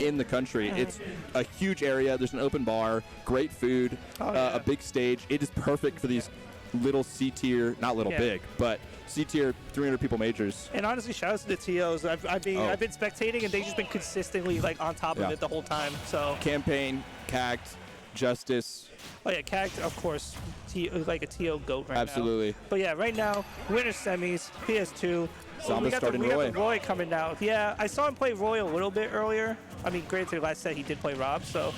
in the country. It's a huge area. There's an open bar, great food, a big stage. It is perfect for these little C-tier, not little big, but C-tier 300 people majors. And honestly, shout out to the TOs. I've been spectating, and they've just been consistently like on top of it the whole time. So Campaign, CACT, Justice. Oh yeah, CACT, of course, like a TO GOAT right now. Absolutely. But yeah, right now, winner semis, PS2. Zomba starting we Roy. got the Roy coming out. Yeah, I saw him play Roy a little bit earlier. I mean, granted, last set he did play Rob, so.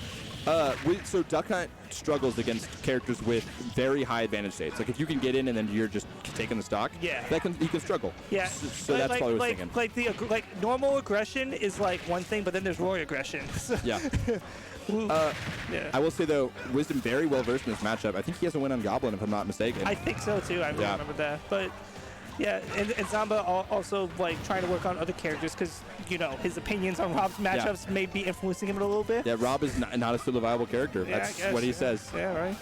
So Duck Hunt struggles against characters with very high advantage states. Like if you can get in and then you're just taking the stock, he can struggle. Yeah. So that's probably what I was thinking. Like normal aggression is like one thing, but then there's Roy aggression. Yeah. I will say though, Wisdom very well versed in this matchup. I think he has a win on Goblin if I'm not mistaken. I think so too. I remember that, but. Yeah, and Zomba also like trying to work on other characters because his opinions on Rob's matchups may be influencing him a little bit. Yeah, Rob is not a still viable character. That's what he says. Yeah, right.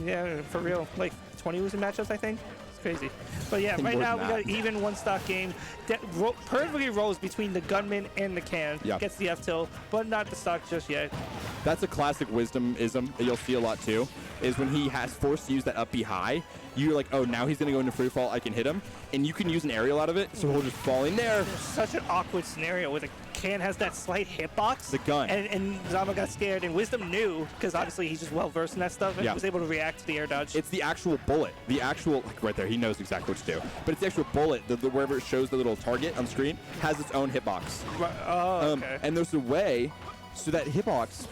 Yeah, for real. Like 20 losing matchups, I think. It's crazy. But yeah, right now we got an even one stock game. Perfectly rolls between the gunman and the can. Yeah. Gets the F-tilt, but not the stock just yet. That's a classic Wisdom-ism that you'll see a lot too, is when he has forced to use that up B high, you're like, oh, now he's going to go into free fall, I can hit him. And you can use an aerial out of it, so he'll just fall in there. It's such an awkward scenario where the can has that slight hitbox. The gun. And Zomba got scared, and Wisdom knew, because obviously he's just well-versed in that stuff, and was able to react to the air dodge. It's the actual bullet. The actual, like right there, he knows exactly what to do. But it's the actual bullet, wherever it shows the little target on screen, has its own hitbox. Oh, okay. And there's a way, so that hitbox,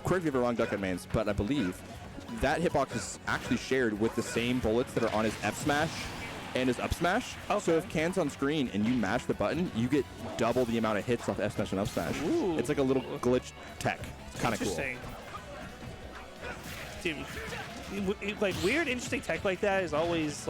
correct me if I'm wrong, Duck Hunt mains, but I believe that hitbox is actually shared with the same bullets that are on his F smash and his up smash. Okay. So if Can's on screen and you mash the button, you get double the amount of hits off F smash and up smash. Ooh. It's like a little glitch tech. It's kind of cool. Dude, like weird, interesting tech like that is always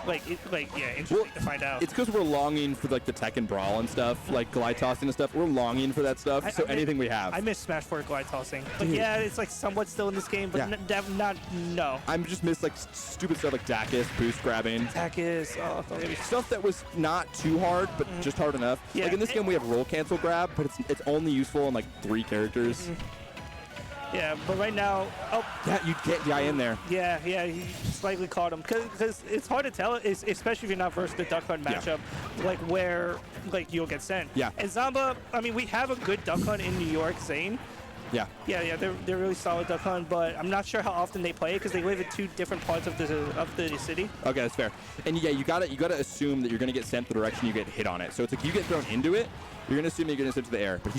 interesting to find out. It's because we're longing for like the Tekken Brawl and stuff, like glide tossing and stuff. We're longing for that stuff. Anything we have. I miss Smash 4 glide tossing. Like it's like somewhat still in this game, but no. I'm just miss like stupid stuff like Dacus, boost grabbing. Dacus, stuff that was not too hard, but just hard enough. Yeah. Like in this game, we have roll cancel grab, but it's only useful in like 3 characters. Yeah, but right now, yeah, you get the eye in there. Yeah, he slightly caught him because it's hard to tell, especially if you're not versed in the Duck Hunt matchup, like where you'll get sent. Yeah. And Zomba, I mean, we have a good Duck Hunt in New York, Zane. Yeah, they're really solid Duck Hunt, but I'm not sure how often they play it because they live in 2 different parts of the city. Okay, that's fair. And yeah, you gotta assume that you're gonna get sent the direction you get hit on it. So it's like you get thrown into it, you're gonna assume you're gonna send to the air. But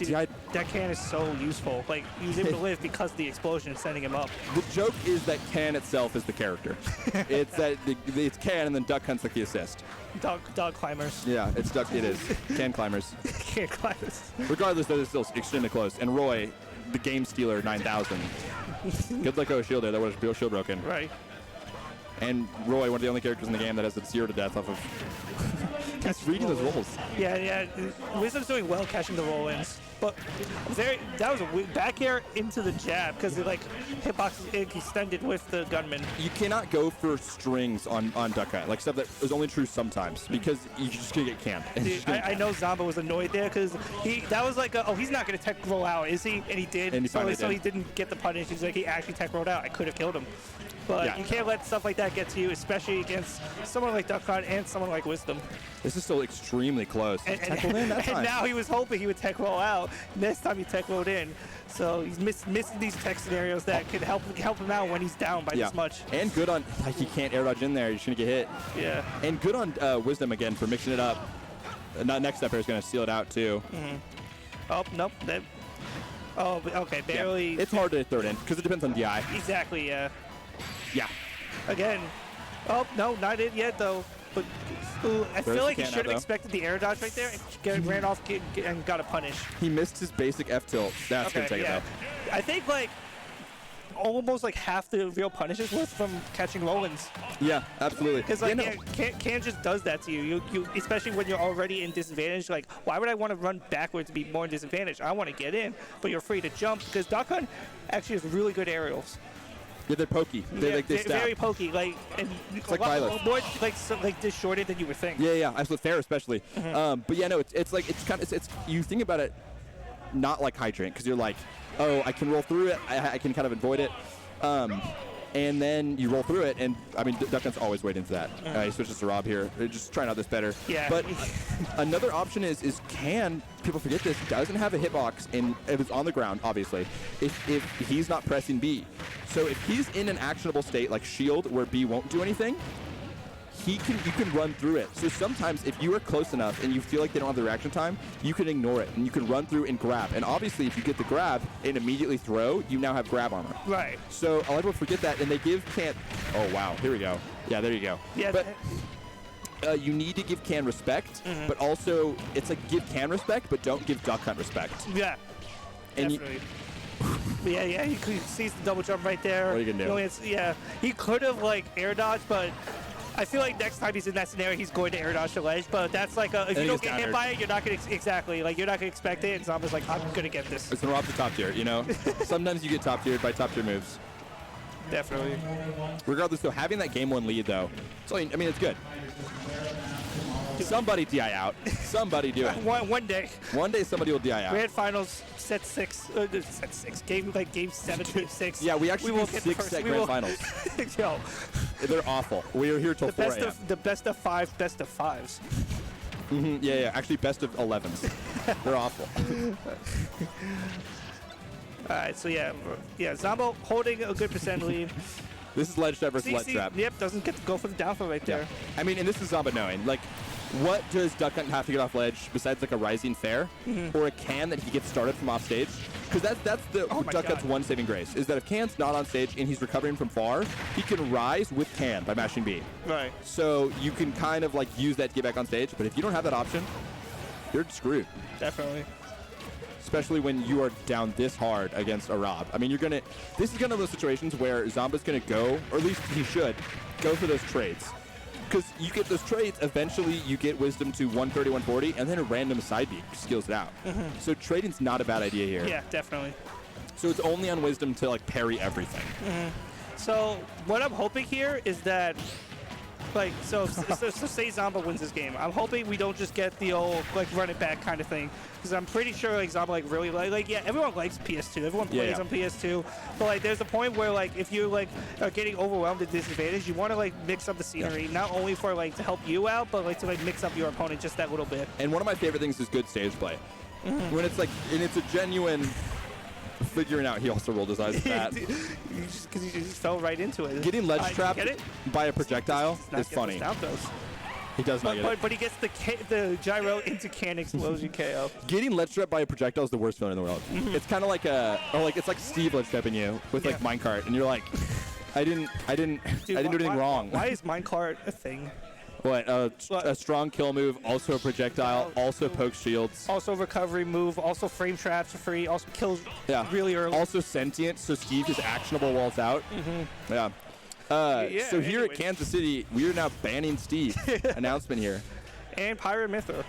that can is so useful. Like he was able to live because of the explosion sending him up. The joke is that Can itself is the character. It's that it's Can and then Duck Hunt's like the assist. Dog climbers. Yeah, it's Duck. It is Can climbers. Can climbers. Regardless, though, they're still extremely close. And Roy, the game stealer 9000. Good luck with shield there. That was shield broken. Right. And Roy, one of the only characters in the game that has a 0 to death off of. He's reading those rolls. Yeah. Wisdom's doing well catching the roll-ins. But that was a back air into the jab because hitbox is extended with the gunman. You cannot go for strings on Duck Hunt, like stuff that is only true sometimes because you're just gonna get canned. Dude, I know Zomba was annoyed there because that was like he's not gonna tech roll out, is he? And he did. And he didn't get the punish. He's like he actually tech rolled out. I could have killed him. But you can't let stuff like that get to you, especially against someone like Duck Hunt and someone like Wisdom. This is still extremely close. And now he was hoping he would tech roll out. Next time he tech rolled in. So he's missing these tech scenarios that could help him out when he's down by this much. And good on, he can't air dodge in there. He's just going to get hit. Yeah. And good on Wisdom again for mixing it up. Next step here is going to seal it out too. Oh, nope. Okay, barely. Yeah. It's hard to throw it in because it depends on DI. Exactly, yeah. Yeah. Again. Oh, no, not it yet, though. But I feel like he should have expected the air dodge right there and ran off and got a punish. He missed his basic F tilt. That's going to take it though. I think almost half the real punishes was from catching roll-ins. Yeah, absolutely. Because Can just does that to you. You especially when you're already in disadvantage. Like, why would I want to run backwards to be more in disadvantage? I want to get in, but you're free to jump because Duck Hunt actually has really good aerials. Yeah, they're pokey. They're very pokey. It's like Violet. More disshorted than you would think. Yeah. Absolutely fair, especially. But yeah, no, it's you think about it. not like Hydrant, because you're like, oh, I can roll through it, I can kind of avoid it. And then you roll through it, and I mean, Duck Hunt's always way into that. He switches to Rob here, just trying out this better. Yeah. But another option is people forget this, doesn't have a hitbox, and it was on the ground, obviously, if he's not pressing B. So if he's in an actionable state like shield, where B won't do anything, you can run through it. So sometimes if you are close enough and you feel like they don't have the reaction time, you can ignore it and you can run through and grab. And obviously if you get the grab and immediately throw, you now have grab armor. Right. So a lot of people forget that, and they give Can. Oh wow, here we go. Yeah, there you go. Yeah. But you need to give Can respect, but also it's like give Can respect, but don't give Duck Hunt respect. Yeah. And definitely. Yeah, he sees the double jump right there. What are you gonna do? Yeah, he could have like air dodged, but I feel like next time he's in that scenario, he's going to air dodge the ledge. But that's like if you don't get hit by it, you're not gonna you're not gonna expect it. And Zomba's like, I'm gonna get this. It's when we're off the top tier, you know. Sometimes you get top tiered by top tier moves. Definitely. Regardless, though, having that game 1 lead, though, it's good. Somebody DI out. Somebody do it. One day. One day somebody will DI out. Grand finals set 6. Game 7, game 6. Yeah, we actually will 6 set grand finals. Yo. They're awful. We are here till 4 a.m. The best of 5, best of 5s. Yeah. Actually, best of 11s. They're awful. All right, so yeah, Zomba holding a good % lead. This is ledge trap versus ledge trap. Yep, doesn't get to go for the down throw right there. I mean, and this is Zomba knowing, like, what does Duck Hunt have to get off ledge besides like a rising fair or a can that he gets started from off stage? Because that's the Duck Hunt's one saving grace, is that if Can's not on stage and he's recovering from far, he can rise with Can by mashing B. Right. So you can kind of like use that to get back on stage, but if you don't have that option, you're screwed. Definitely. Especially when you are down this hard against a Rob. I mean, this is one of those situations where Zomba's gonna go, or at least he should, go for those trades. Because you get those trades, eventually you get Wisdom to 130, 140, and then a random side beat steals it out. So trading's not a bad idea here. Yeah, definitely. So it's only on Wisdom to like parry everything. So what I'm hoping here is that, like, so say Zomba wins this game. I'm hoping we don't just get the old like run it back kind of thing, because I'm pretty sure like Zomba like really yeah, everyone likes PS2, everyone plays on PS2, but like there's a point where like if you like are getting overwhelmed at disadvantage, you want to like mix up the scenery, not only for like to help you out, but like to like mix up your opponent just that little bit. And one of my favorite things is good stage play. When it's like, and it's a genuine figuring out. He also rolled his eyes at that. Because he just fell right into it. Getting ledge trapped by a projectile is funny. He does not get it. But he gets the gyro into can explosion KO. Getting ledge trapped by a projectile is the worst feeling in the world. It's kind of like it's like Steve ledge trapping you with like minecart, and you're like, I didn't do anything wrong. Why is minecart a thing? What, a strong kill move, also a projectile, also pokes shields. Also recovery move, also frame traps for free, also kills really early. Also sentient, so Steve is actionable while it's out. So here at Kansas City, we are now banning Steve. Announcement here. And Pirate Mytho.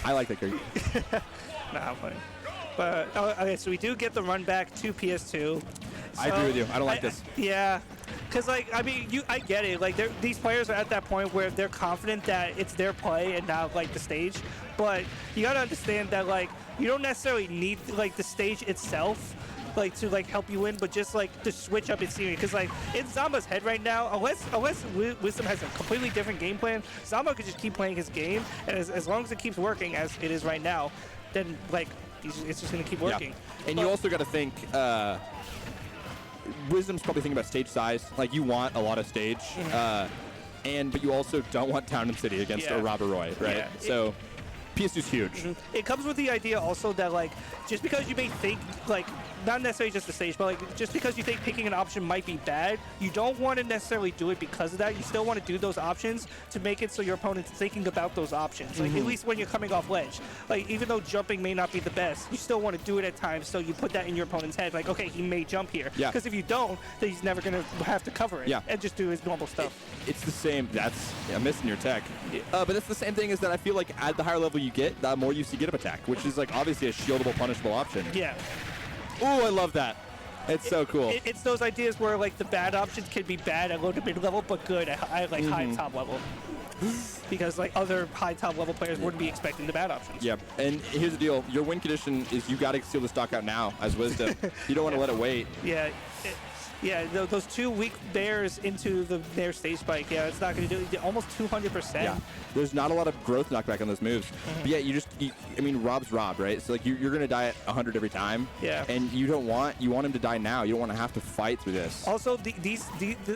I like that character. Nah, I'm funny. But, okay, so we do get the run back to PS2. I agree with you. I don't like this. Yeah. Because, like, I mean, I get it. Like, these players are at that point where they're confident that it's their play and not, like, the stage. But you got to understand that, like, you don't necessarily need, like, the stage itself, like, to, like, help you win, but just, like, to switch up its scenery. Because, like, in Zomba's head right now, unless Wisdom has a completely different game plan, Zomba could just keep playing his game. And as long as it keeps working, as it is right now, then, like, it's just going to keep working. Yeah. And you also got to think... Wisdom's probably thinking about stage size. Like, you want a lot of stage, but you also don't want Town and City against a Robert Roy, right? Yeah. So PS2's huge. It comes with the idea also that, like, just because you may think, like, not necessarily just the stage, but like just because you think picking an option might be bad, you don't want to necessarily do it because of that. You still want to do those options to make it so your opponent's thinking about those options. Like at least when you're coming off ledge. Like even though jumping may not be the best, you still want to do it at times so you put that in your opponent's head. Like, okay, he may jump here. Yeah. Because if you don't, then he's never going to have to cover it. Yeah. And just do his normal stuff. It's the same. That's missing your tech. But that's the same thing is that I feel like at the higher level you get, the more you see get up attack, which is like obviously a shieldable, punishable option. Yeah. Ooh, I love that. It's so cool. It's those ideas where like the bad options can be bad at low to mid level, but good at like high and top level. Because like other high top level players wouldn't be expecting the bad options. Yeah, and here's the deal: your win condition is you got to steal the stock out now as Wisdom. You don't want to let it wait. Yeah. Those 2 weak bears into their stage spike. Yeah, it's not going to do it. Almost 200%. Yeah, there's not a lot of growth knockback on those moves. But yeah, I mean, Rob's Rob, right? So like you're going to die at 100 every time. Yeah. And you want him to die now. You don't want to have to fight through this. Also,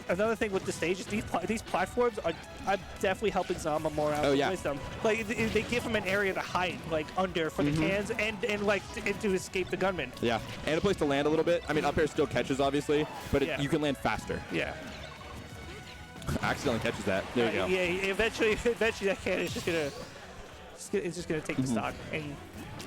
another thing with the stage is these platforms are definitely helping Zomba more out with Wisdom. Like they give him an area to hide, like under for the cans and like to escape the gunman. Yeah, and a place to land a little bit. I mean, up air still catches obviously, but Yeah. you can land faster. Yeah. Accidentally catches that. There you go. Yeah. Eventually that can is just gonna take the stock and.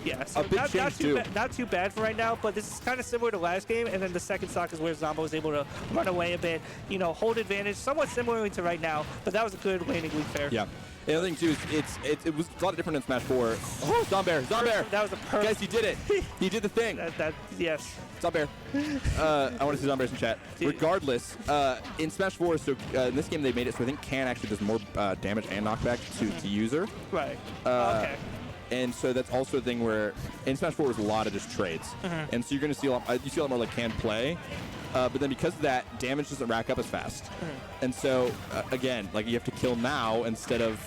Yeah, so A big change too. Not too bad for right now, but this is kind of similar to last game, and then the second stock is where Zomba was able to run away a bit, hold advantage, somewhat similarly to right now, but that was a good landing week fair. Yeah. The other thing too is it was a lot different in Smash 4. Oh, Zombear! That was a perfect. Guys, he did it! He did the thing! Yes. Zombear. I want to see Zombears in chat. Regardless, in Smash 4, so in this game they made it so I think Can actually does more damage and knockback to user. Right. Okay. And so that's also a thing where in Smash 4 there's a lot of just trades, and so you're going to see a lot more like Can play, but then because of that, damage doesn't rack up as fast, and so again, like you have to kill now instead of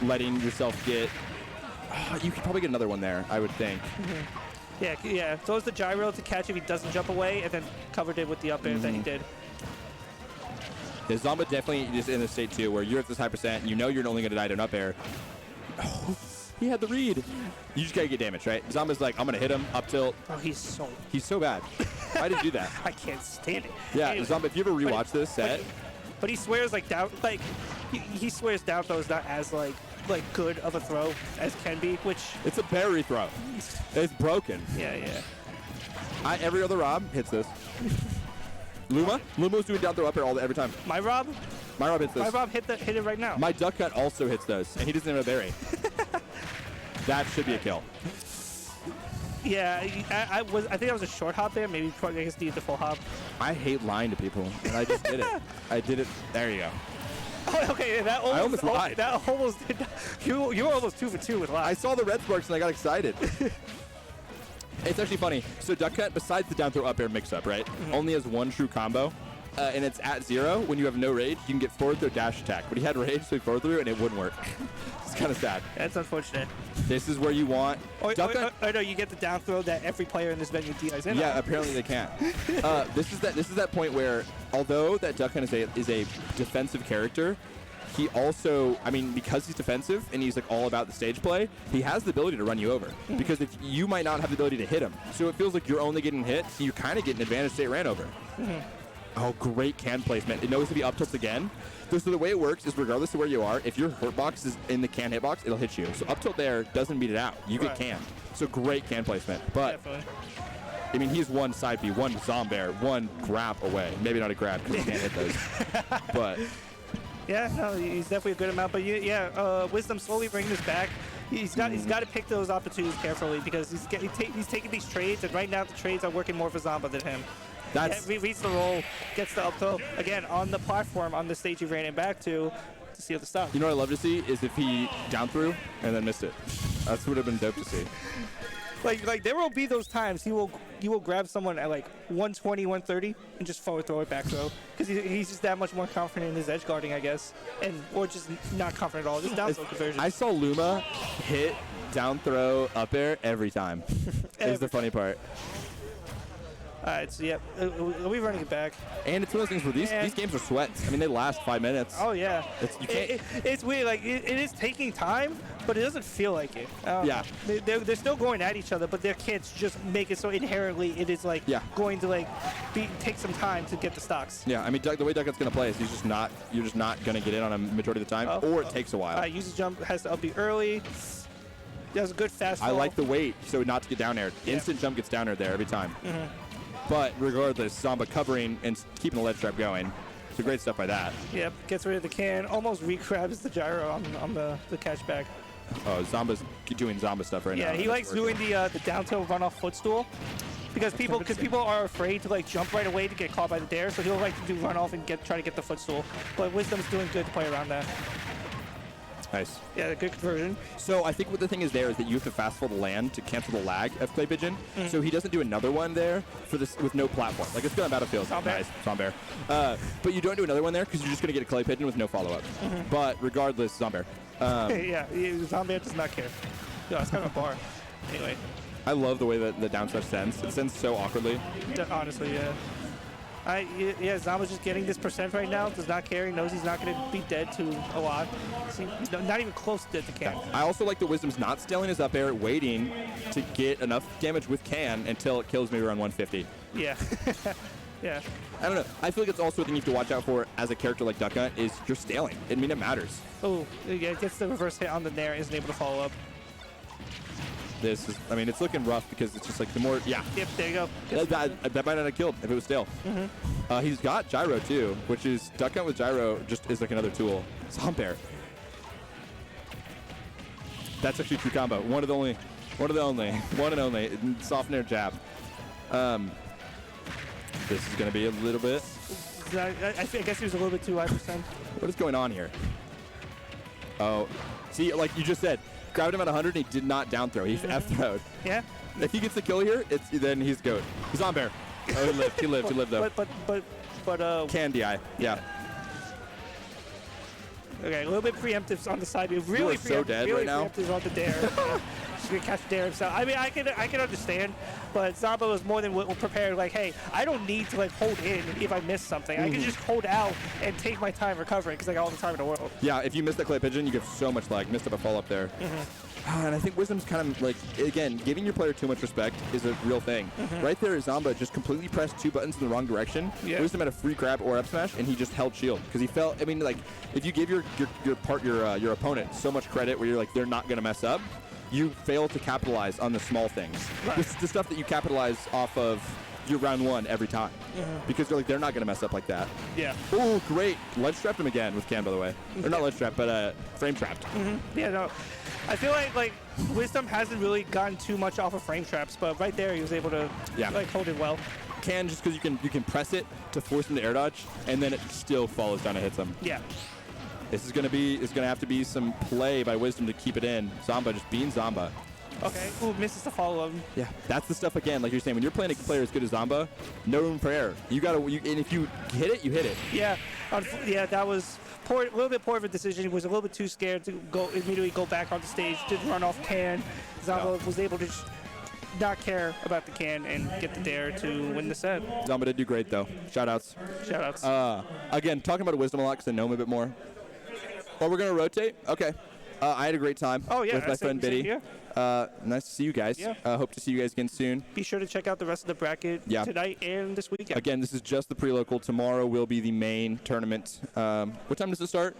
letting yourself get. You could probably get another one there, I would think. Yeah. Throws the gyro to catch if he doesn't jump away, and then covered it with the up air that he did. The Zomba definitely is in a state too where you're at this high percent, and you know you're only going to die to an up air. Oh. He had the read. You just gotta get damage, right? Zomba's like, I'm gonna hit him, up tilt. Oh, he's so bad. Why did you do that? I can't stand it. Yeah, anyway, Zomba, if you ever rewatch this set. But he swears like down, like he swears down throw is not as like good of a throw as can be, which It's a berry throw. It's broken. Yeah. Every other Rob hits this. Luma's doing down throw up air every time. My Rob hits this. My Rob hit it right now. My duck cut also hits those, and he doesn't have a berry. That should be a kill. Yeah, I think that was a short hop there. Maybe I guess need the full hop. I hate lying to people, and I just did it. I did it. There you go. Oh, okay, that almost, I almost lied. That almost did. You were almost 2 for 2 with lies. I saw the red sparks and I got excited. It's actually funny. So duck cut, besides the down throw up air mix up, right, only has one true combo. And it's at 0. When you have no rage, you can get forward throw dash attack. But he had rage, so he forward through, and it wouldn't work. It's kind of sad. That's unfortunate. This is where you want. Oh no, you get the down throw that every player in this venue DIs in. Yeah, apparently they can't. This is that point where, although that Duck Hunt is a defensive character, he also, I mean, because he's defensive and he's like all about the stage play, he has the ability to run you over. Because if you might not have the ability to hit him, so it feels like you're only getting hit, so you kind of get an advantage state ran over. Oh, great can placement. It knows to be up tilts again. So the way it works is regardless of where you are, if your hitbox is in the can hitbox, it'll hit you. So up tilt there doesn't beat it out. You get can. So great can placement. But, definitely. I mean, he's one side B, one Zombear, one grab away. Maybe not a grab because he can't hit those. But. Yeah, no, he's definitely a good amount. But Wisdom slowly bringing this back. He's got to pick those opportunities carefully because he's taking these trades, and right now the trades are working more for Zomba than him. He reads the roll, gets the up throw again on the platform on the stage he ran it back to steal the stock. You know what I'd love to see is if he down threw and then missed it. That would have been dope to see. Like there will be those times he will grab someone at like 120, 130 and just forward throw it back throw because he's just that much more confident in his edge guarding, I guess, or just not confident at all. Just down throw conversion. I saw Luma hit down throw up air every time. Is the funny part. All right, so yeah, we're running it back. And it's one of those things where these games are sweats. I mean, they last 5 minutes. Oh yeah. It's weird. Like it is taking time, but it doesn't feel like it. Yeah. They're still going at each other, but their can't just make it so inherently it is like going to like take some time to get the stocks. Yeah, I mean, the way Ducket's going to play is you're just not going to get in on a majority of the time, or it takes a while. Uses jump, has to up B early. Does a good fast I like the wait, so not to get down air. Instant jump gets down air there every time. But regardless, Zomba covering and keeping the ledge trap going. So great stuff by that. Yep, gets rid of the can, almost recrabs the gyro on the catchback. Oh, Zomba's doing Zomba stuff right now. Yeah, he likes doing the down tilt run off footstool. because people are afraid to like jump right away to get caught by the dare, so he'll like to run off and try to get the footstool. But Wisdom's doing good to play around that. Nice. Yeah, good conversion. So I think what the thing is there is that you have to fast forward the land to cancel the lag of Clay Pigeon. So he doesn't do another one there for this with no platform. Like, it's good on Battlefield. Zomba. Nice. Zomba. But you don't do another one there because you're just going to get a Clay Pigeon with no follow-up. But regardless, Zomba. Yeah, Zomba does not care. Yeah, it's kind of a bar. Anyway. I love the way that the down smash sends. It sends so awkwardly. Honestly, yeah. Yeah, Zomba's just getting this percent right now. Does not care. He knows he's not going to be dead to a lot. He's not even close to dead to Can. I also like the Wisdom's not stealing his up air, waiting to get enough damage with Can until it kills maybe around 150. Yeah. Yeah. I don't know. I feel like it's also a thing you have to watch out for as a character like Duck Hunt is you're stealing. I mean, it matters. Oh, yeah, it gets the reverse hit on the Nair, isn't able to follow up. This is, I mean, it's looking rough because it's just like the more, yeah. Yep, there you go. That might not have killed if it was stale. He's got gyro too, which is Duck Hunt with gyro just is like another tool. Zomba. That's actually a true combo. One and only. Soft air jab. This is going to be a little bit. I guess he was a little bit too high percent. What is going on here? Oh, see, like you just said, grabbed him at 100 and he did not down throw. He F-throwed. Yeah. If he gets the kill here, then he's GOAT. He's on bear. Oh, he lived though. But Can DI, yeah. Okay, a little bit preemptive on the side. Really you are so dead really right now. Preemptive on the dare. He's gonna catch the dare himself. I mean, I can understand, but Zomba was more than prepared. Like, hey, I don't need to like hold in if I miss something. I can just hold out and take my time recovering because I got all the time in the world. Yeah, if you miss that Clay Pigeon, you get so much lag. Missed up a follow up there. And I think Wisdom's kind of like, again, giving your player too much respect is a real thing. Right there, Zomba just completely pressed 2 buttons in the wrong direction. Yeah. Wisdom had a free grab or up smash, and he just held shield because he felt. I mean, like, if you give your opponent so much credit where you're like they're not gonna mess up, you fail to capitalize on the small things. Right. This is the stuff that you capitalize off of your round one every time because they're not gonna mess up like that. Yeah. Oh, great! Ledge trapped him again with Can, by the way, or not ledge trapped, but frame trapped. Yeah, no. I feel like Wisdom hasn't really gotten too much off of frame traps, but right there he was able to like hold it well. Can just because you can press it to force him to air dodge, and then it still follows down and hits him. Yeah. This is gonna have to be some play by Wisdom to keep it in. Zomba just being Zomba. Okay. Ooh, misses the follow-up. Yeah, that's the stuff again. Like you're saying, when you're playing a player as good as Zomba, no room for error. And if you hit it, you hit it. Yeah. Yeah, that was poor. A little bit poor of a decision. He was a little bit too scared to immediately go back on the stage. Didn't run off Can. Zomba was able to not care about the Can and get the dare to win the set. Zomba did do great though. Shoutouts. Shoutouts. Again, talking about Wisdom a lot because I know him a bit more. Oh, we're gonna rotate. Okay. I had a great time with my friend Biddy. Nice to see you guys. Yeah. Hope to see you guys again soon. Be sure to check out the rest of the bracket tonight and this weekend. Again, this is just the pre-local. Tomorrow will be the main tournament. What time does it start?